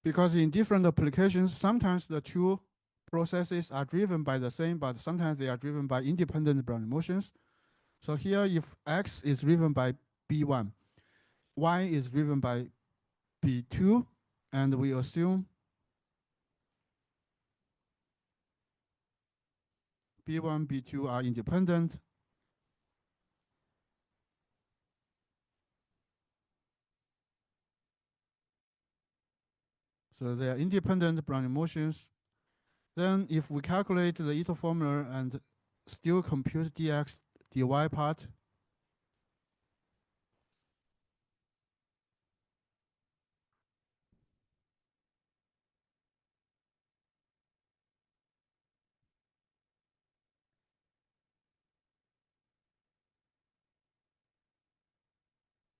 because in different applications, sometimes the two processes are driven by the same, but sometimes they are driven by independent Brownian motions. So here, if X is driven by B1, Y is driven by B2, and we assume B1, B2 are independent. So they are independent Brownian motions. Then if we calculate the Ito formula and still compute dx dy part,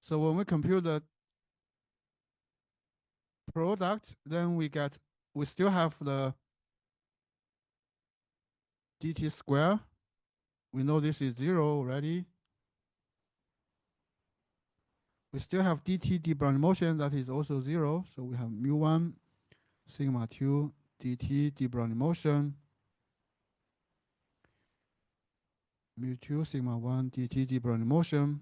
so when we compute the product, then we still have the dt square. We know this is 0 already. We still have dt d Brownian motion that is also 0. So we have mu1 sigma 2 dt d Brownian motion, mu2 sigma 1 dt d Brownian motion.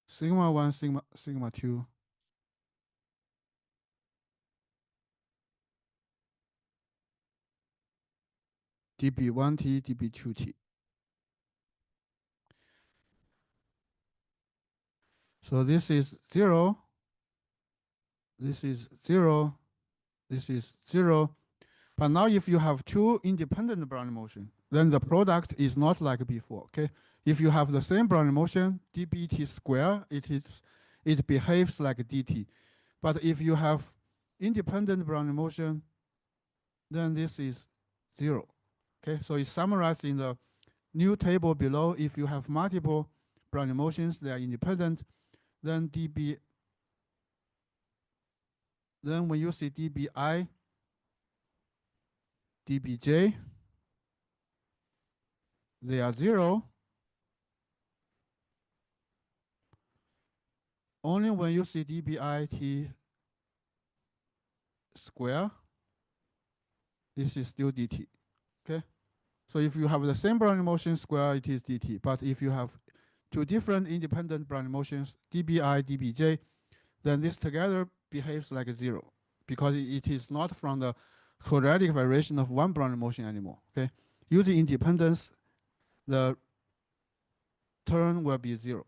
Sigma 1 sigma 2 dB1t dB2t. So this is 0, this is 0, this is 0. But now if you have two independent Brownian motion, then the product is not like before. Okay, if you have the same Brownian motion, dBt square, it behaves like dt. But if you have independent Brownian motion, then this is 0. Okay, so it's summarized in the new table below. If you have multiple Brownian motions, they are independent, then then when you see dBi, dBj, they are 0. Only when you see dBit square, this is still dt. Okay, so if you have the same Brownian motion square, it is dt. But if you have two different independent Brownian motions, dBi, dBj, then this together behaves like 0 because it is not from the quadratic variation of one Brownian motion anymore. Okay, using independence, the term will be 0.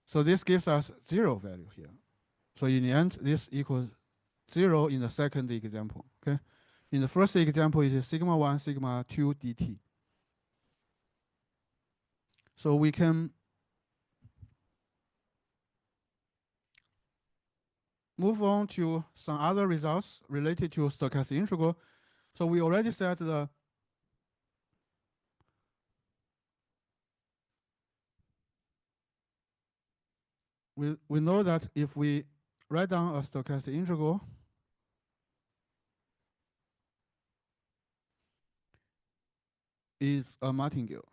So this gives us 0 value here. So in the end, this equals 0 in the second example. Okay, in the first example, it is sigma 1 sigma 2 dt. So we can move on to some other results related to stochastic integral. So we already said we know that if we write down a stochastic integral, is a martingale.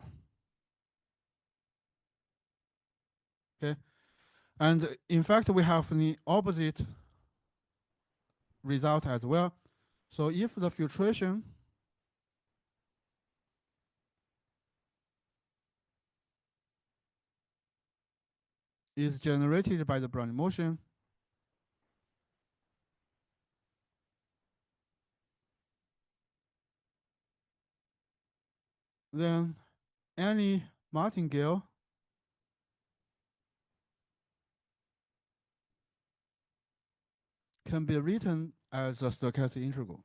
Okay, and in fact we have the opposite result as well. So if the filtration is generated by the Brownian motion, then any martingale can be written as a stochastic integral.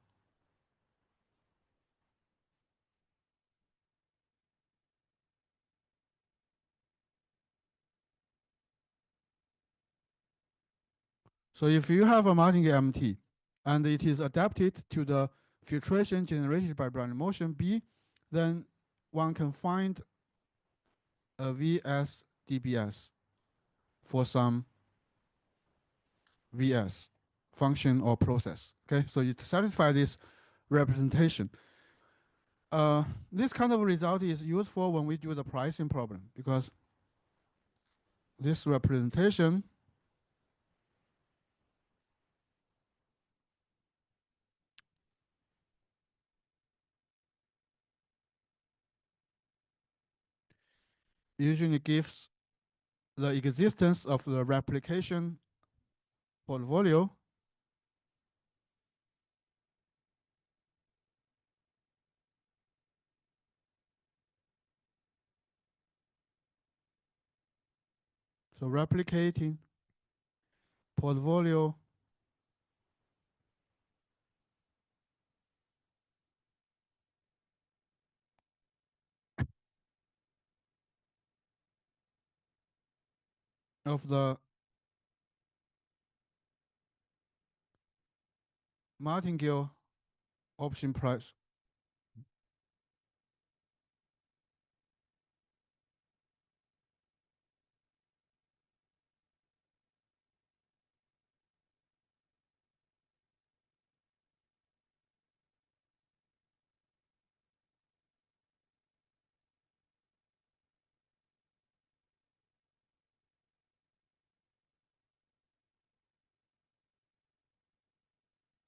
So if you have a martingale MT and it is adapted to the filtration generated by Brownian motion B, then one can find a Vs dBs for some Vs function or process. Okay, so it satisfies this representation. this kind of result is useful when we do the pricing problem, because this representation usually gives the existence of the replication portfolio so replicating portfolio of the martingale option price.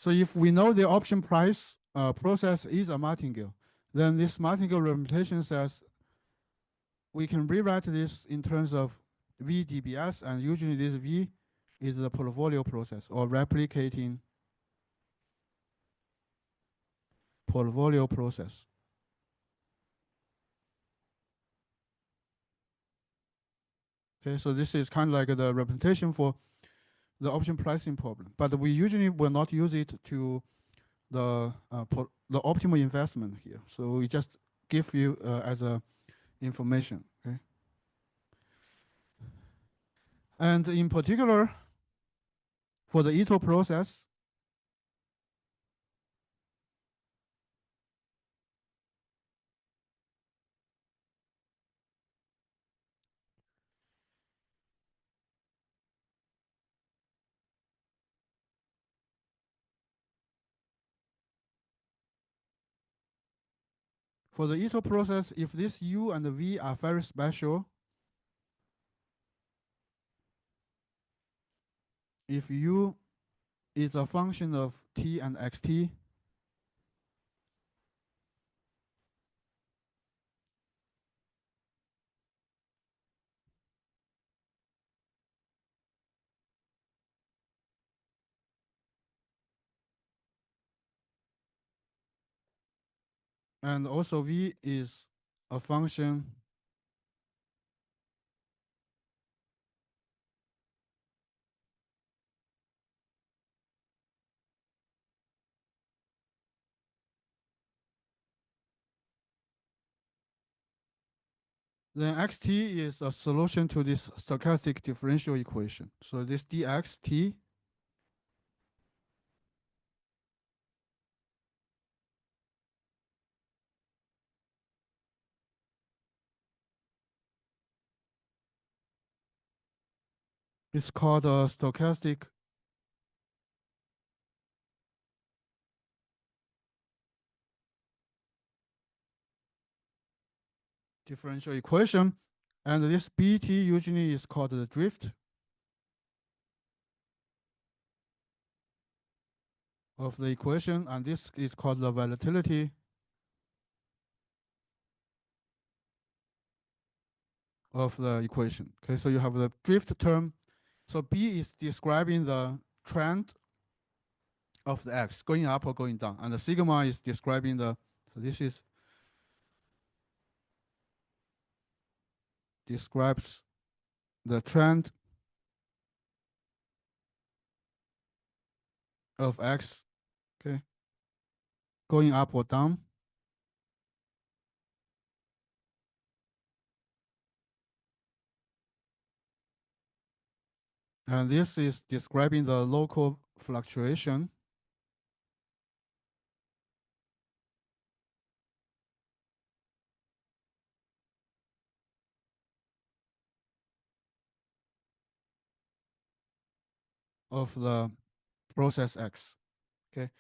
So if we know the option price process is a martingale, then this martingale representation says we can rewrite this in terms of VDBS, and usually this V is the portfolio process or replicating portfolio process. Okay, so this is kind of like the representation for the option pricing problem, but we usually will not use it to the optimal investment here. So we just give you as a information. Okay, and in particular for the Ito process, for the Ito process, if this U and V are very special, if U is a function of T and XT, and also V is a function then xt is a solution to this stochastic differential equation. So this dxt is called a stochastic differential equation. And this bt usually is called the drift of the equation, and this is called the volatility of the equation. Okay, so you have the drift term. So B is describing the trend of the x going up or going down, and the sigma is describing the, so this is describes the trend of x, okay, going up or down. And this is describing the local fluctuation of the process x. Okay.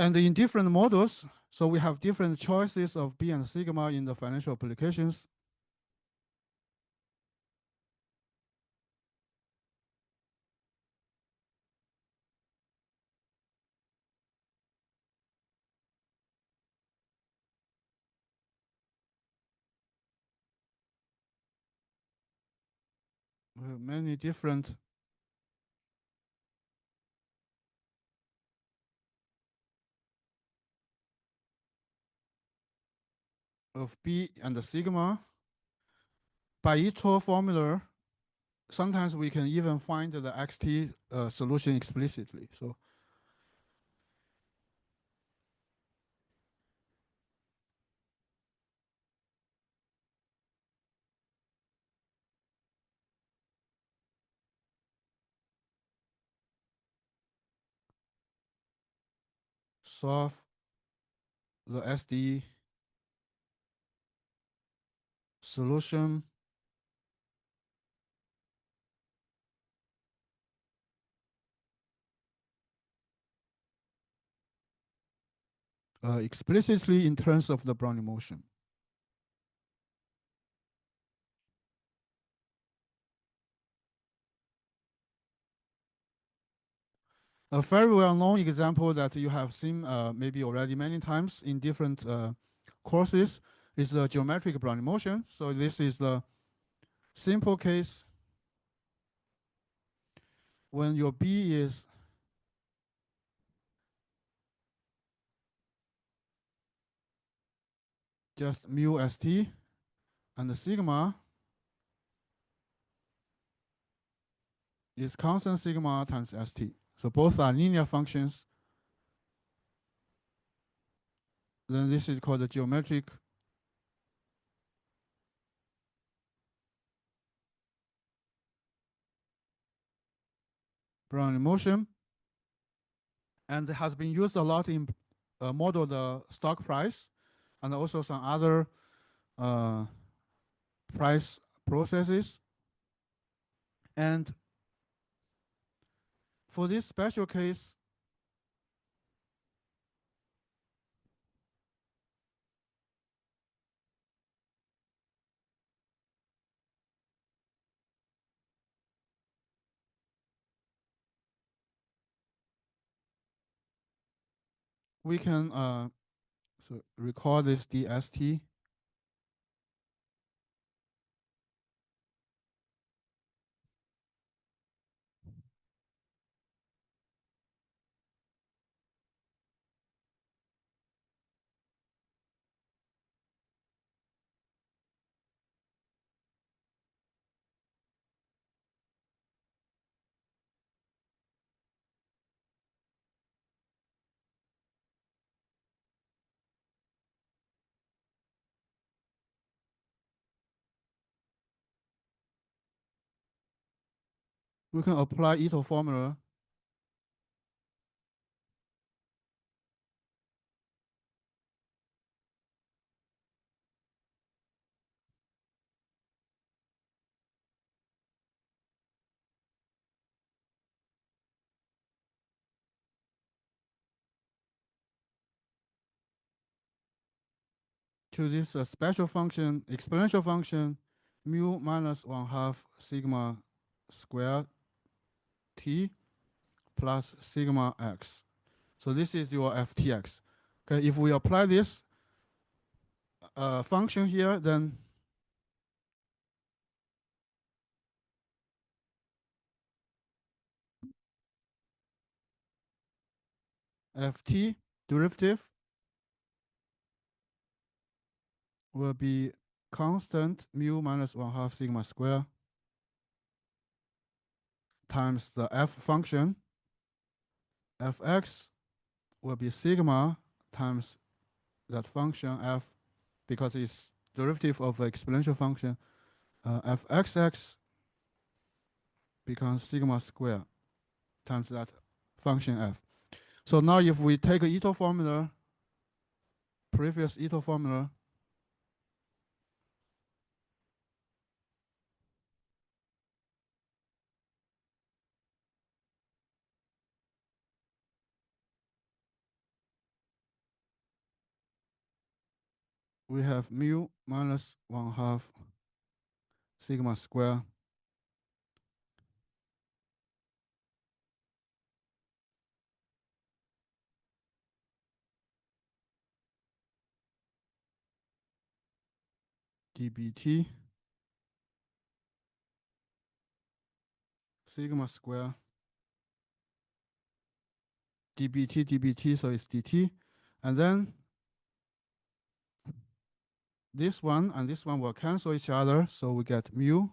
And in different models, so we have different choices of B and sigma in the financial applications. We have many different of B and sigma. By Ito formula, sometimes we can even find the XT solution explicitly. So solve the SD solution explicitly in terms of the Brownian motion. A very well-known example that you have seen maybe already many times in different courses is the geometric Brownian motion. So this is the simple case when your B is just mu st and the sigma is constant sigma times st. So both are linear functions. Then this is called the geometric Brownian motion, and it has been used a lot in model the stock price and also some other price processes. And for this special case, we can so recall this dst. We can apply Ito formula to this special function, exponential function, mu minus 1/2 sigma squared t plus sigma x. So this is your ftx. Okay, if we apply this function here, then ft derivative will be constant mu minus 1/2 sigma square times the f function. Fx will be sigma times that function f, because it's derivative of an exponential function. Fxx becomes sigma square times that function f. So now if we take a Ito formula, previous Ito formula, we have mu minus 1/2 sigma square dBt sigma square dBt, so it's dt. And then this one and this one will cancel each other, so we get mu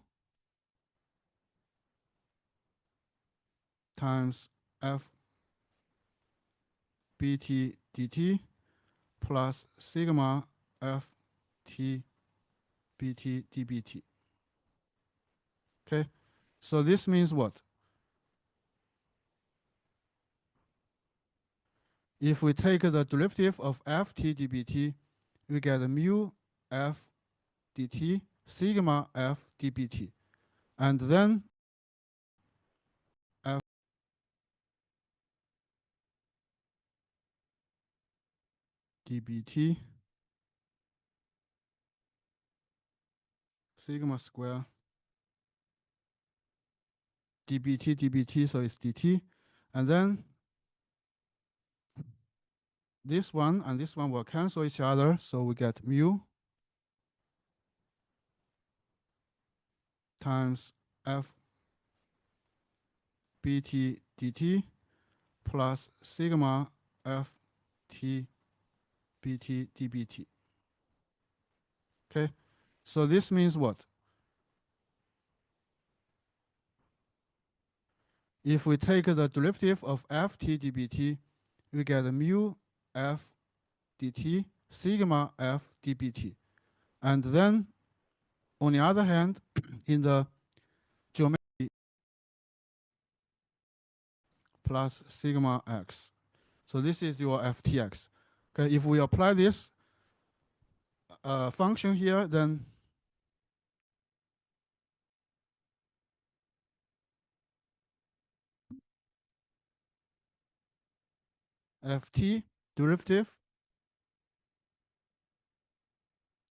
times f bt dt plus sigma f t bt dbt. Okay, so this means what? If we take the derivative of f t dbt, we get mu f dt sigma f dbt, and then f dbt sigma square dbt, so it's dt. And then this one and this one will cancel each other, so we get mu times f bt dt plus sigma f t bt dbt. Okay, so this means what? If we take the derivative of f t dbt, we get mu f dt sigma f dbt. And then, on the other hand, in the geometry plus sigma x. So this is your ftx. Okay, if we apply this function here, then ft derivative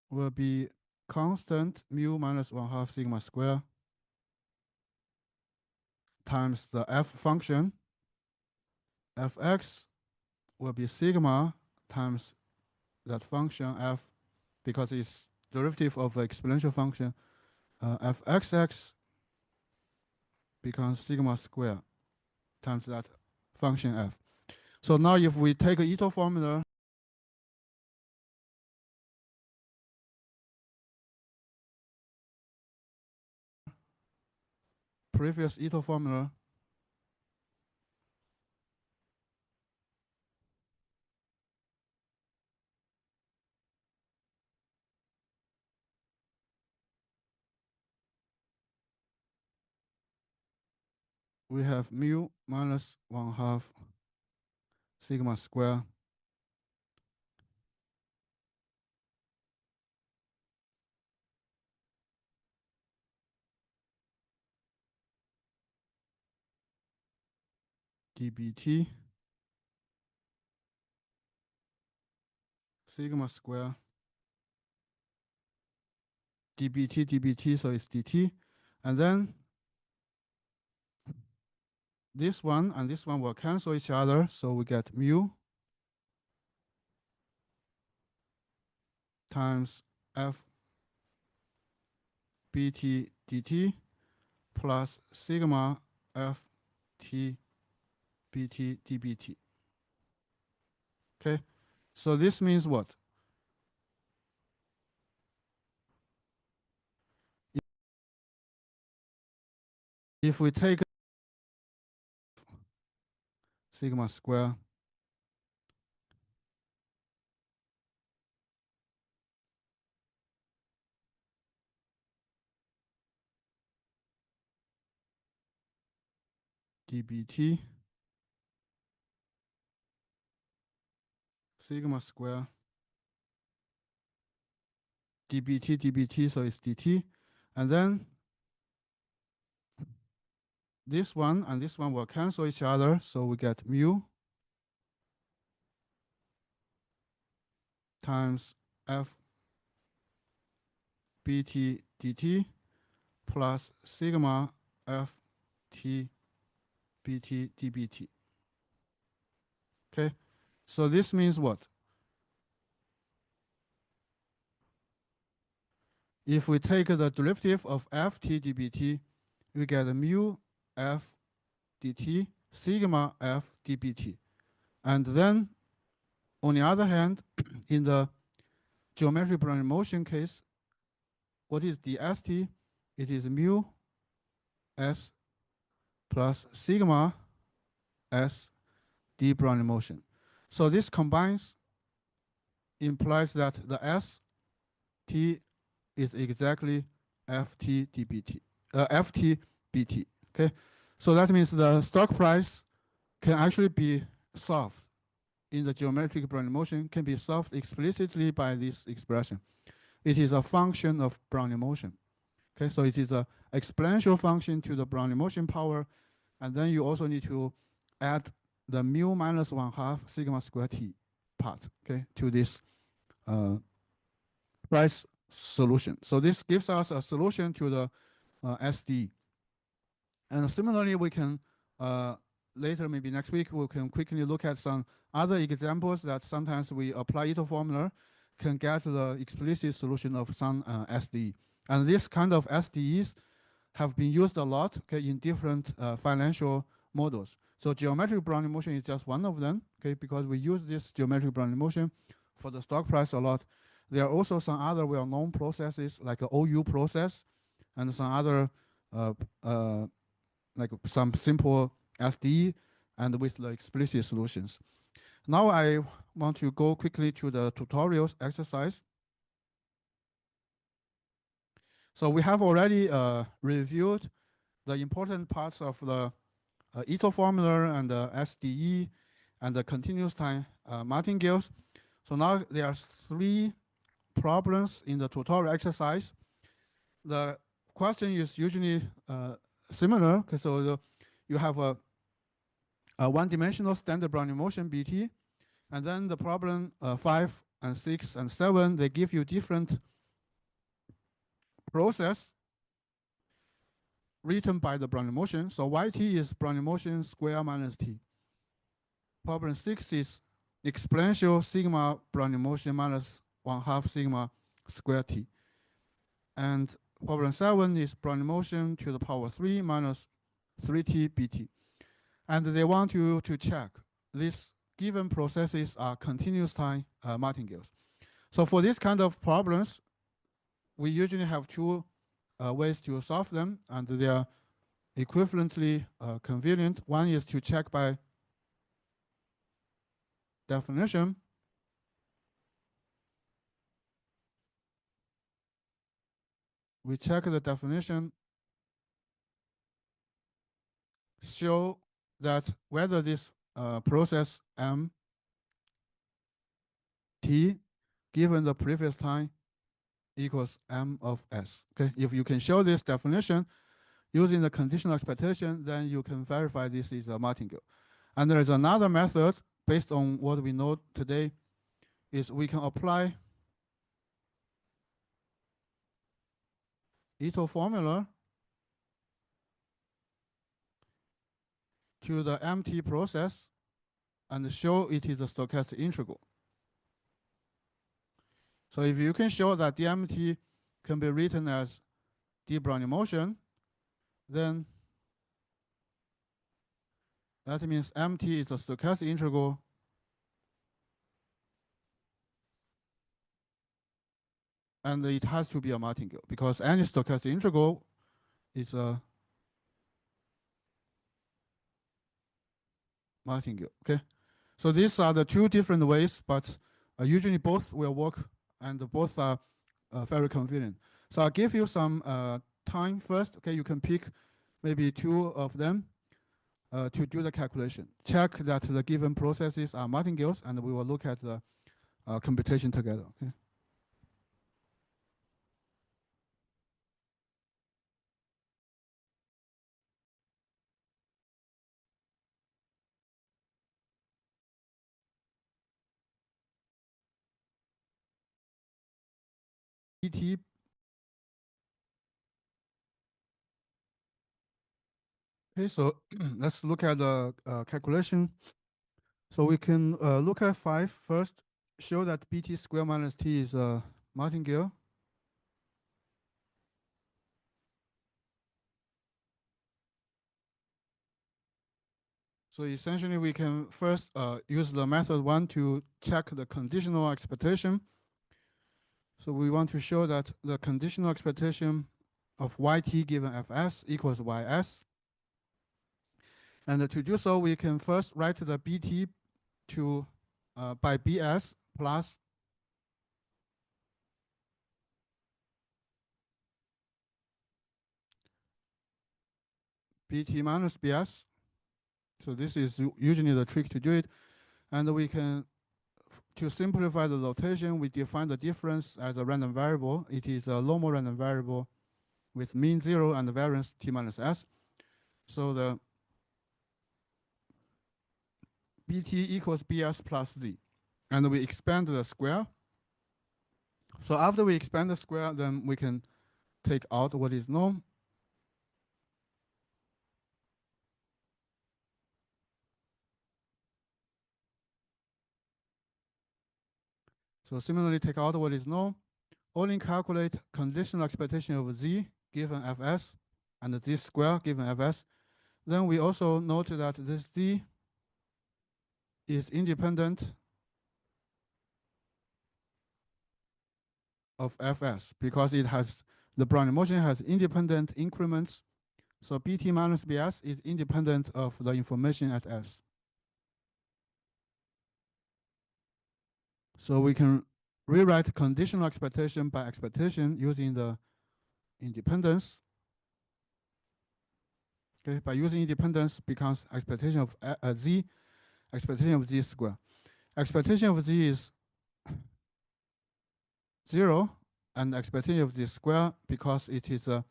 will be constant mu minus 1/2 sigma square times the f function. Fx will be sigma times that function f, because it's derivative of an exponential function. Fxx becomes sigma square times that function f. So now if we take Ito formula, previous Ito formula, we have mu minus 1/2 sigma square dBt sigma square dBt, so it's dt. And then this one and this one will cancel each other, so we get mu times f bt dt plus sigma f t bt dbt. Okay, so this means what? If we take sigma square dBt sigma square dBt, so it's dt. And then this one and this one will cancel each other, so we get mu times f bt dt plus sigma ft bt dbt. Okay, so this means what? If we take the derivative of ft dbt, we get mu f dt sigma f dbt. And then, on the other hand, in the geometric Brownian motion case, what is dst? It is mu s plus sigma s d Brownian motion. So this combines implies that the s t is exactly ft dbt, ft bt. Okay, so that means the stock price can actually be solved in the geometric Brownian motion, can be solved explicitly by this expression. It is a function of Brownian motion. Okay, so it is an exponential function to the Brownian motion power, and then you also need to add the mu minus 1/2 sigma square t part, okay, to this price solution. So this gives us a solution to the SD. And similarly, we can later, maybe next week, we can quickly look at some other examples that sometimes we apply Ito formula can get the explicit solution of some SDE. And this kind of SDEs have been used a lot, okay, in different financial models. So geometric Brownian motion is just one of them, okay, because we use this geometric Brownian motion for the stock price a lot. There are also some other well-known processes like a OU process and some other like some simple SD and with the explicit solutions. Now I want to go quickly to the tutorials exercise. So we have already reviewed the important parts of the Ito formula and the SDE and the continuous time martingales. So now there are 3 problems in the tutorial exercise. The question is usually similar. Okay, so you have a one-dimensional standard Brownian motion BT, and then the problem 5 and 6 and 7, they give you different process written by the Brownian motion. So YT is Brownian motion square minus T. Problem 6 is exponential sigma Brownian motion minus 1/2 sigma square T. And problem 7 is Brownian motion to the power 3 minus 3T BT. And they want you to check these given processes are continuous time martingales. So for this kind of problems, we usually have 2 ways to solve them, and they are equivalently convenient. One is to check by definition. We check the definition, show that whether this process M T given the previous time equals M of S. Okay, if you can show this definition using the conditional expectation, then you can verify this is a martingale. And there is another method based on what we know today, is we can apply Ito formula to the MT process and show it is a stochastic integral. So if you can show that dMT can be written as d Brownian motion, then that means MT is a stochastic integral and it has to be a martingale because any stochastic integral is a martingale. Okay, so these are the 2 different ways, but usually both will work and both are very convenient. So I'll give you some time first. Okay, you can pick maybe 2 of them to do the calculation. Check that the given processes are martingales, and we will look at the computation together. Okay. ET Okay, so let's look at the calculation. So we can look at 5 first, show that bt square minus t is a martingale. So essentially, we can first use the method 1 to check the conditional expectation. So we want to show that the conditional expectation of yt given fs equals ys. And to do so, we can first write the bt to by bs plus bt minus bs. So this is usually the trick to do it. And we can, to simplify the notation, we define the difference as a random variable. It is a normal random variable with mean 0 and variance t minus s. So the bt equals bs plus z. And we expand the square. So after we expand the square, then we can take out what is known. So similarly, take out what is known. Only calculate conditional expectation of z given fs and z square given fs. Then we also note that this z is independent of fs because it has the Brownian motion has independent increments. So bt minus bs is independent of the information at s. So we can rewrite conditional expectation by expectation using the independence. Okay, by using independence becomes expectation of z, expectation of z square. Expectation of z is 0, and expectation of z square because it is a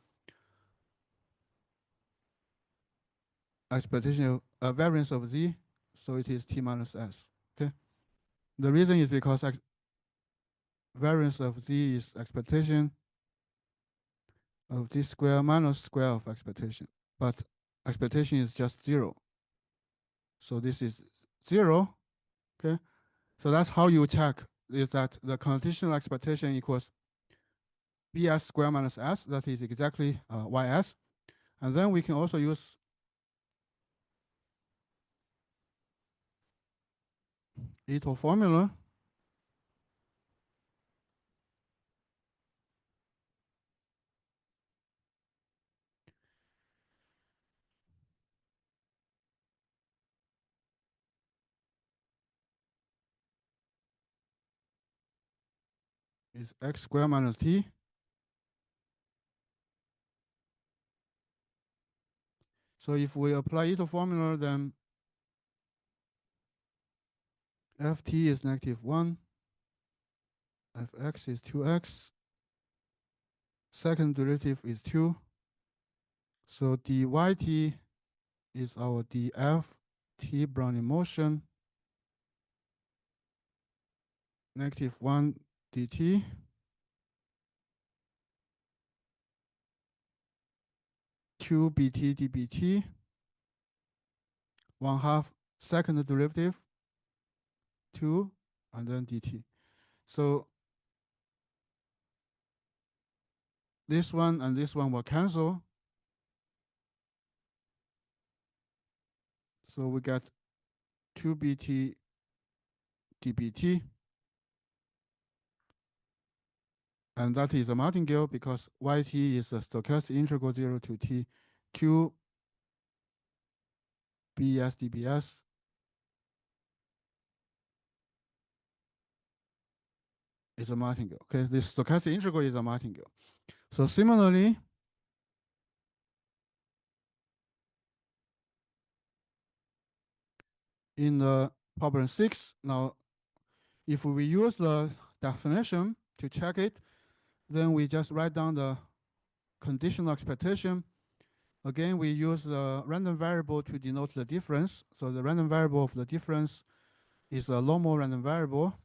expectation of a variance of z, so it is t minus s. Okay, the reason is because variance of z is expectation of z square minus square of expectation, but expectation is just 0. So this is 0. Okay, so that's how you check is that the conditional expectation equals bs square minus s, that is exactly ys. And then we can also use Ito formula. Is x square minus t. So if we apply Ito formula, then ft is -1, fx is 2x, second derivative is 2. So dyt is our dft Brownian motion, -1 dt. Two bt dbt, 1/2 second derivative, 2, and then dt. So this one and this one will cancel. So we get 2 bt dbt. And that is a martingale because yt is a stochastic integral 0 to t. Q bs dbs is a martingale. Okay, this stochastic integral is a martingale. So similarly, in the problem 6, now if we use the definition to check it, then we just write down the conditional expectation. Again, we use the random variable to denote the difference. So the random variable of the difference is a normal random variable.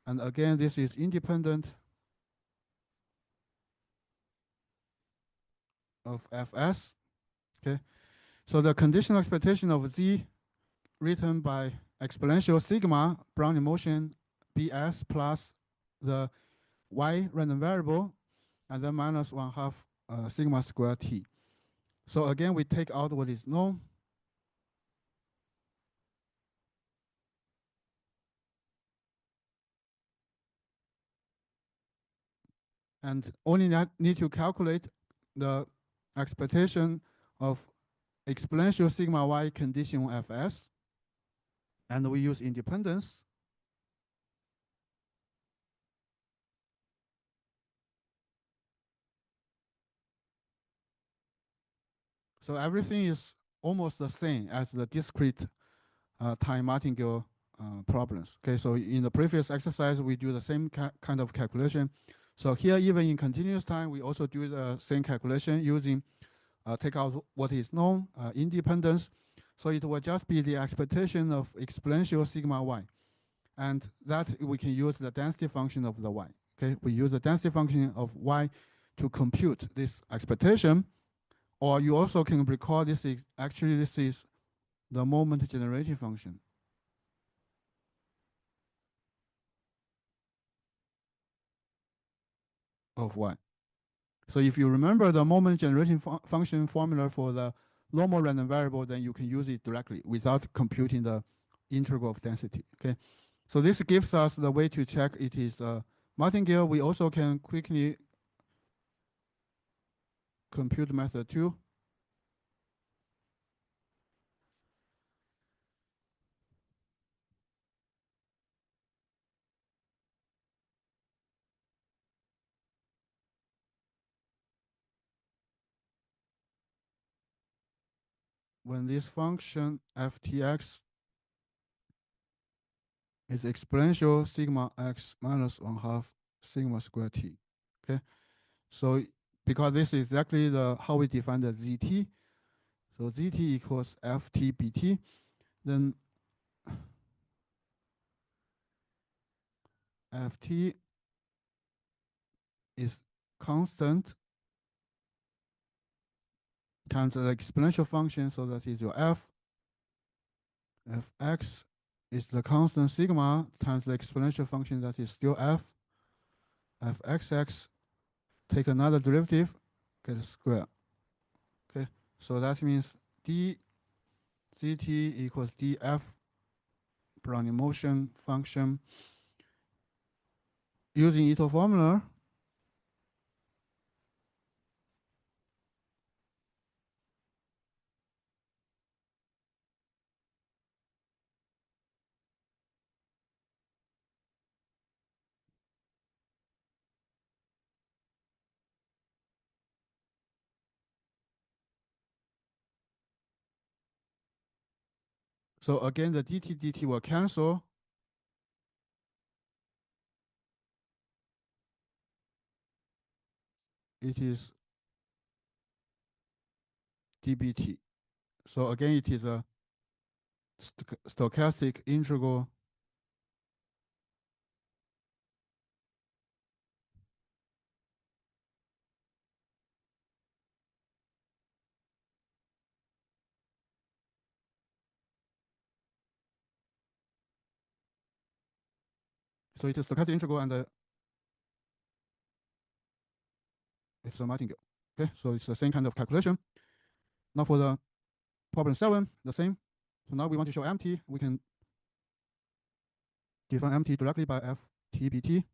And again, this is independent of fs. Okay, So the conditional expectation of z written by exponential sigma Brownian motion bs plus the y random variable and then minus 1/2 sigma square t. So again, we take out what is known. And only need to calculate the expectation of exponential sigma y condition on fs. And we use independence. So everything is almost the same as the discrete time martingale problems. Okay, so in the previous exercise, we do the same kind of calculation. So here, even in continuous time, we also do the same calculation using take out what is known, independence. So it will just be the expectation of exponential sigma y. And that we can use the density function of the y. Okay, we use the density function of y to compute this expectation. Or you also can recall this is actually this is the moment generating function of y. So if you remember the moment generation function formula for the normal random variable, then you can use it directly without computing the integral of density. Okay, so this gives us the way to check it is martingale. We also can quickly compute method 2. When this function ftx is exponential sigma x minus 1/2 sigma square t. Okay, so because this is exactly the how we define the zt, so zt equals ft bt, then ft is constant times the exponential function, so that is your f. Fx is the constant sigma times the exponential function, that is still f. Fxx, take another derivative, get a square. Okay, so that means dzt equals df Brownian motion function using Ito formula. So again, the dt will cancel. It is dbt. So again, it is a stochastic integral. So it is stochastic integral, and it's a martingale. Okay, so it's the same kind of calculation. Now for the problem 7, the same. So now we want to show empty. We can define empty directly by ftbt.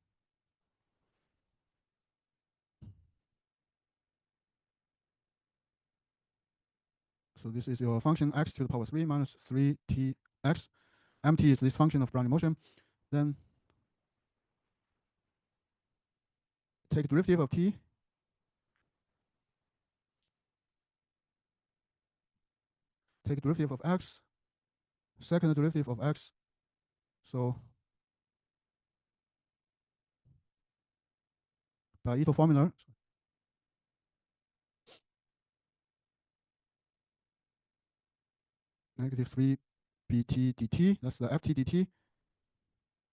So this is your function x to the power 3 minus 3tx. Empty is this function of Brownian motion. Then take derivative of t. Take derivative of x. Second derivative of x. So by Ito formula, negative 3 bt dt, that's the ft dt,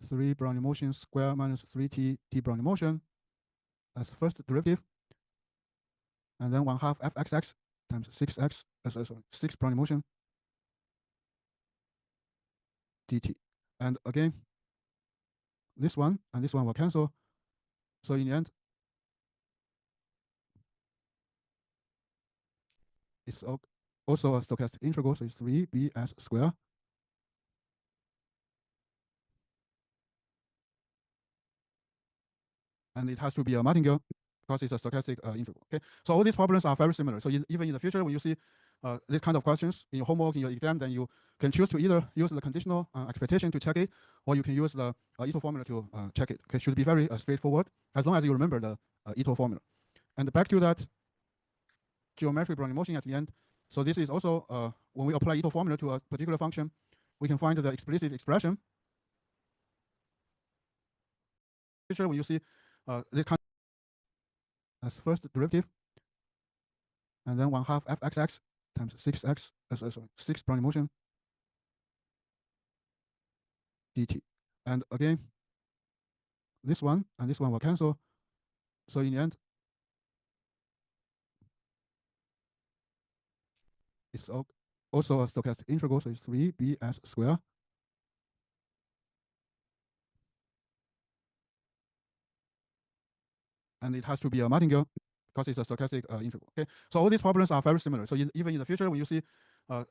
3 Brownian motion square minus 3t d Brownian motion. That's the first derivative. And then 1/2 fxx times 6x, sorry, 6 Brownian motion dt. And again, this one and this one will cancel. So in the end, it's also a stochastic integral, so it's 3bs squared. And it has to be a martingale because it's a stochastic integral. Okay, so all these problems are very similar. So even in the future, when you see this kind of questions in your homework, in your exam, then you can choose to either use the conditional expectation to check it, or you can use the Ito formula to check it. Okay, should be very straightforward as long as you remember the Ito formula. And back to that geometric Brownian motion at the end. So this is also when we apply Ito formula to a particular function, we can find the explicit expression. When you see this kind as first derivative, and then 1/2 fxx times 6x, sorry, 6 Brownian motion dt. And again, this one and this one will cancel. So in the end, it's also a stochastic integral, so it's 3bs squared. And it has to be a martingale because it's a stochastic integral. Okay, so all these problems are very similar. So even in the future, when you see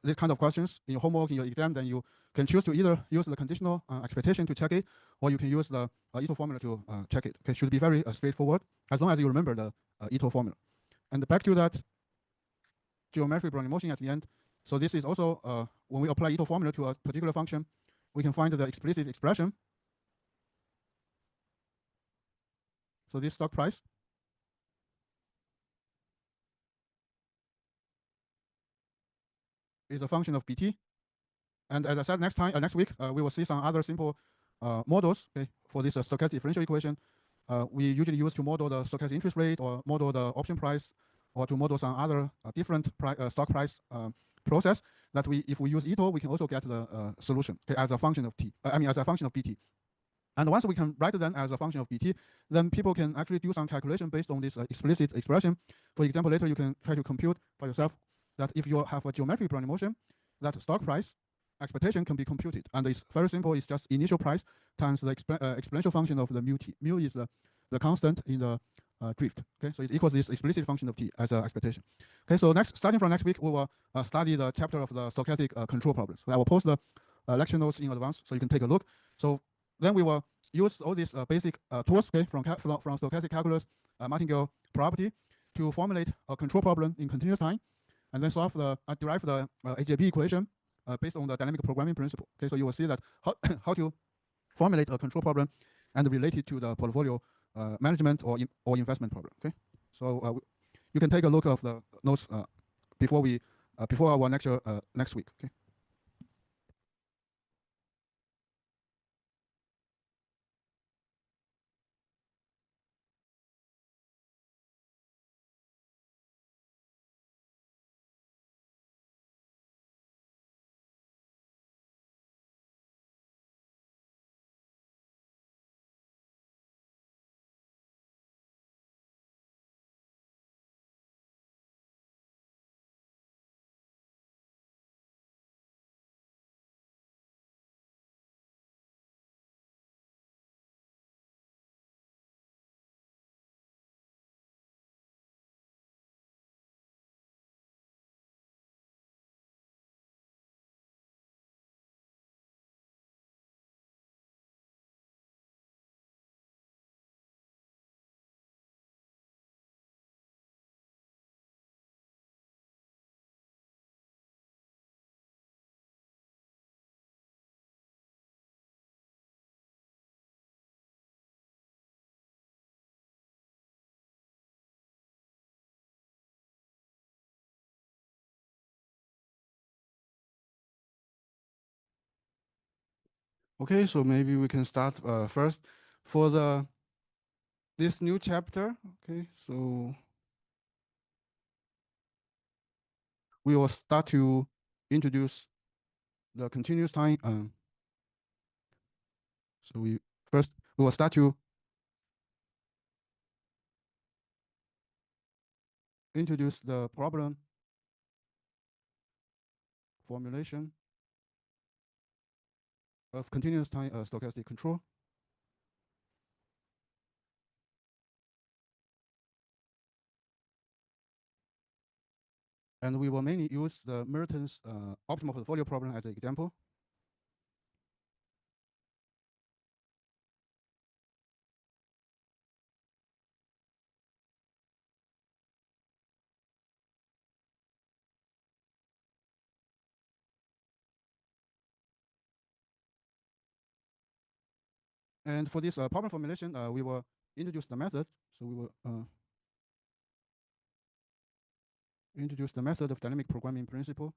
this kind of questions in your homework, in your exam, then you can choose to either use the conditional expectation to check it, or you can use the Ito formula to check it. Okay, should be very straightforward as long as you remember the Ito formula. And back to that geometric Brownian motion at the end. So this is also when we apply Ito formula to a particular function, we can find the explicit expression. So this stock price is a function of Bt. And as I said, next week, we will see some other simple models, okay, for this stochastic differential equation. We usually use to model the stochastic interest rate, or model the option price, or to model some other different stock price process that if we use Ito, we can also get the solution, okay, as a function of t. As a function of Bt. And once we can write them as a function of Bt, then people can actually do some calculation based on this explicit expression. For example, later you can try to compute by yourself that if you have a geometric Brownian motion, that stock price expectation can be computed. And it's very simple. It's just initial price times the exponential function of the mu t. Mu is the constant in the drift. Okay, so it equals this explicit function of t as an expectation. Okay, so starting from next week, we will study the chapter of the stochastic control problems. So I will post the lecture notes in advance so you can take a look. So then we will use all these basic tools, okay, from stochastic calculus, martingale property, to formulate a control problem in continuous time, and then derive the HJB equation based on the dynamic programming principle. Okay, so you will see that how to formulate a control problem and relate it to the portfolio management or investment problem. Okay, so you can take a look of the notes before our lecture next week. Okay. Okay, so maybe we can start first for this new chapter. Okay, so we will start to introduce the continuous time. So we will start to introduce the problem formulation of continuous time stochastic control. And we will mainly use the Merton's optimal portfolio problem as an example. And for this problem formulation, we will introduce the method. So we will introduce the method of dynamic programming principle.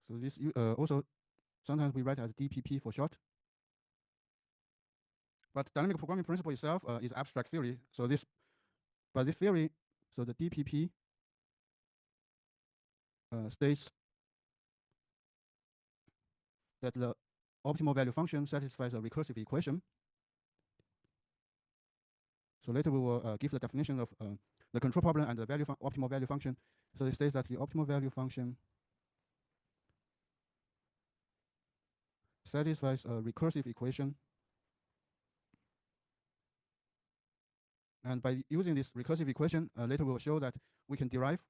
So this also sometimes we write as DPP for short. But dynamic programming principle itself is abstract theory. So this theory, so the DPP states that the optimal value function satisfies a recursive equation. So later we will give the definition of the control problem and the optimal value function. So it states that the optimal value function satisfies a recursive equation. And by using this recursive equation, later we will show that we can derive